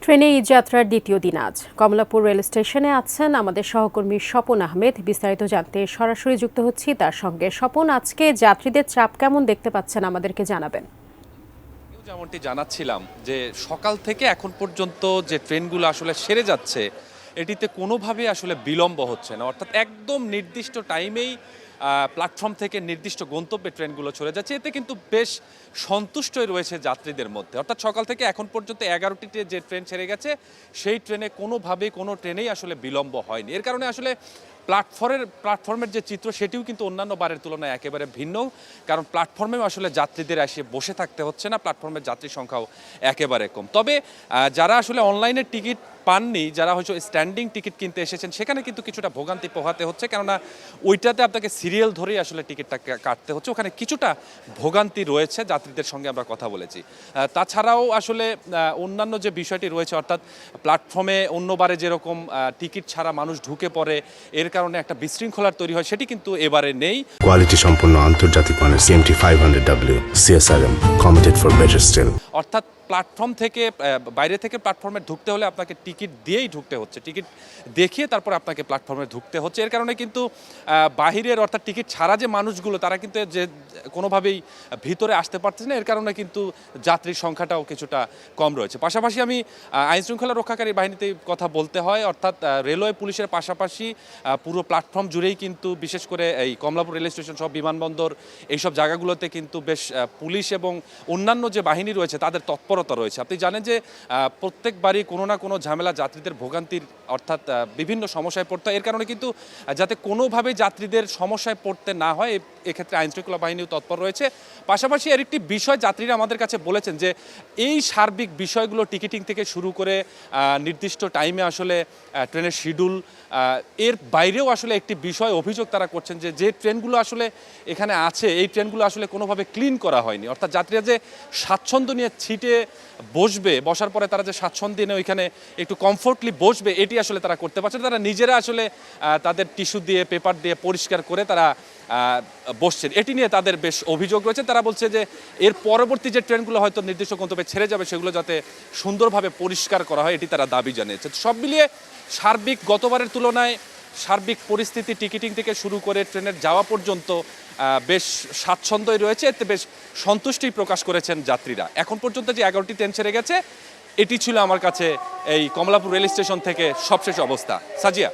ট্রেনে ঈদ যাত্রার দ্বিতীয় দিন আজ কমলাপুর রেল স্টেশনে আছেন আমাদের সহকর্মী স্বপন আহমেদ। বিস্তারিত জানতে সরাসরি যুক্ত হচ্ছি তার সঙ্গে। স্বপন, আজকে যাত্রীদের চাপ কেমন দেখতে পাচ্ছেন আমাদেরকে জানাবেন। যেমনটি জানাচ্ছিলাম যে সকাল থেকে এখন পর্যন্ত যে ট্রেনগুলো আসলে সেরে যাচ্ছে এটিতে কোনোভাবে আসলে বিলম্ব হচ্ছে না, অর্থাৎ একদম নির্দিষ্ট টাইমেই প্ল্যাটফর্ম থেকে নির্দিষ্ট গন্তব্যে ট্রেনগুলো চলে যাচ্ছে। এতে কিন্তু বেশ সন্তুষ্টই রয়েছে যাত্রীদের মধ্যে। অর্থাৎ সকাল থেকে এখন পর্যন্ত 11টিতে যে ট্রেন ছেড়ে গেছে সেই ট্রেনে কোনোভাবেই কোনো ট্রেনেই আসলে বিলম্ব হয়নি। এর কারণে আসলে প্ল্যাটফর্মের যে চিত্র সেটিও কিন্তু অন্যান্য বারের তুলনায় একেবারে ভিন্ন, কারণ প্ল্যাটফর্মেও আসলে যাত্রীদের এসে বসে থাকতে হচ্ছে না, প্ল্যাটফর্মের যাত্রীর সংখ্যাও একেবারে কম। তবে যারা আসলে অনলাইনে টিকিট পাননি, যারা হয়তো স্ট্যান্ডিং টিকিট কিনতে এসেছেন, সেখানে কিন্তু কিছুটা ভোগান্তি পোহাতে হচ্ছে, কেননা ওইটাতে আপনাকে সিরিয়াল ধরেই আসলে টিকিটটা কাটতে হচ্ছে। ওখানে কিছুটা ভোগান্তি রয়েছে, যাত্রীদের সঙ্গে আমরা কথা বলেছি। তাছাড়াও আসলে অন্যান্য যে বিষয়টি রয়েছে, অর্থাৎ প্ল্যাটফর্মে অন্যবারে যেরকম টিকিট ছাড়া মানুষ ঢুকে পড়ে, এর কারণে একটা বিশৃঙ্খলার তৈরি হয়, সেটি কিন্তু এবারে নেই। কোয়ালিটি সম্পন্ন আন্তর্জাতিক মানের CMT 500W CSRM committed for better still. অর্থাৎ প্ল্যাটফর্ম থেকে বাইরে থেকে প্ল্যাটফর্মে ঢুকতে হলে আপনাকে টিকিট দিয়েই ঢুকতে হচ্ছে, টিকিট দেখিয়ে তারপর আপনাকে প্ল্যাটফর্মে ঢুকতে হচ্ছে। এর কারণে কিন্তু বাহিরের অর্থাৎ টিকিট ছাড়া যে মানুষগুলো তারা কিন্তু যে কোনোভাবেই ভিতরে আসতে পারছে না, এর কারণে কিন্তু যাত্রীর সংখ্যাটাও কিছুটা কম রয়েছে। পাশাপাশি আমি আইনশৃঙ্খলা রক্ষাকারী বাহিনীতে কথা বলতে হয়, অর্থাৎ রেলওয়ে পুলিশের পাশাপাশি পুরো প্ল্যাটফর্ম জুড়েই কিন্তু বিশেষ করে এই কমলাপুর রেল স্টেশন সব বিমানবন্দর এইসব জায়গাগুলোতে কিন্তু বেশ পুলিশ এবং অন্যান্য যে বাহিনী রয়েছে তাদের তৎপরতা রয়েছে। আপনি জানেন যে প্রত্যেকবারই কোনো না কোনো ঝামেলা যাত্রীদের ভোগান্তির অর্থাৎ বিভিন্ন সমস্যায় পড়তে হয়। এর কারণে কিন্তু যাতে কোনোভাবে যাত্রীদের সমস্যায় পড়তে না হয় এক্ষেত্রে আইনশৃঙ্খলা বাহিনীও তৎপর রয়েছে। পাশাপাশি এর একটি বিষয় যাত্রীরা আমাদের কাছে বলেছেন যে এই সার্বিক বিষয়গুলো টিকিটিং থেকে শুরু করে নির্দিষ্ট টাইমে আসলে ট্রেনের শিডিউল, এর বাইরেও আসলে একটি বিষয় অভিযোগ তারা করছেন যে যে ট্রেনগুলো আসলে এখানে আছে এই ট্রেনগুলো আসলে কোনোভাবে ক্লিন করা হয়নি। অর্থাৎ যাত্রীরা যে স্বাচ্ছন্দ্য নিয়ে সিটে বসবে, বসার পরে তারা যে স্বাচ্ছন্দ্য নিয়ে ওইখানে একটু কমফোর্টলি বসবে, এটি আসলে তারা করতে পারছে না। তারা নিজেরা আসলে তাদের টিস্যু দিয়ে পেপার দিয়ে পরিষ্কার করে তারা বসছেন, এটি নিয়ে তাদের বেশ অভিযোগ রয়েছে। তারা বলছে যে এর পরবর্তী যে ট্রেনগুলো হয়তো নির্দিষ্ট গন্তব্যে ছেড়ে যাবে সেগুলো যাতে সুন্দরভাবে পরিষ্কার করা হয়, এটি তারা দাবি জানিয়েছে। সব মিলিয়ে সার্বিক গতবারের তুলনায় সার্বিক পরিস্থিতি টিকিটিং থেকে শুরু করে ট্রেনের যাওয়া পর্যন্ত বেশ স্বাচ্ছন্দ্যই রয়েছে, এতে বেশ সন্তুষ্টি প্রকাশ করেছেন যাত্রীরা। এখন পর্যন্ত যে 11টি ট্রেন ছেড়ে গেছে এটি ছিল আমার কাছে এই কমলাপুর রেল স্টেশন থেকে সবশেষ অবস্থা। সাজিয়া।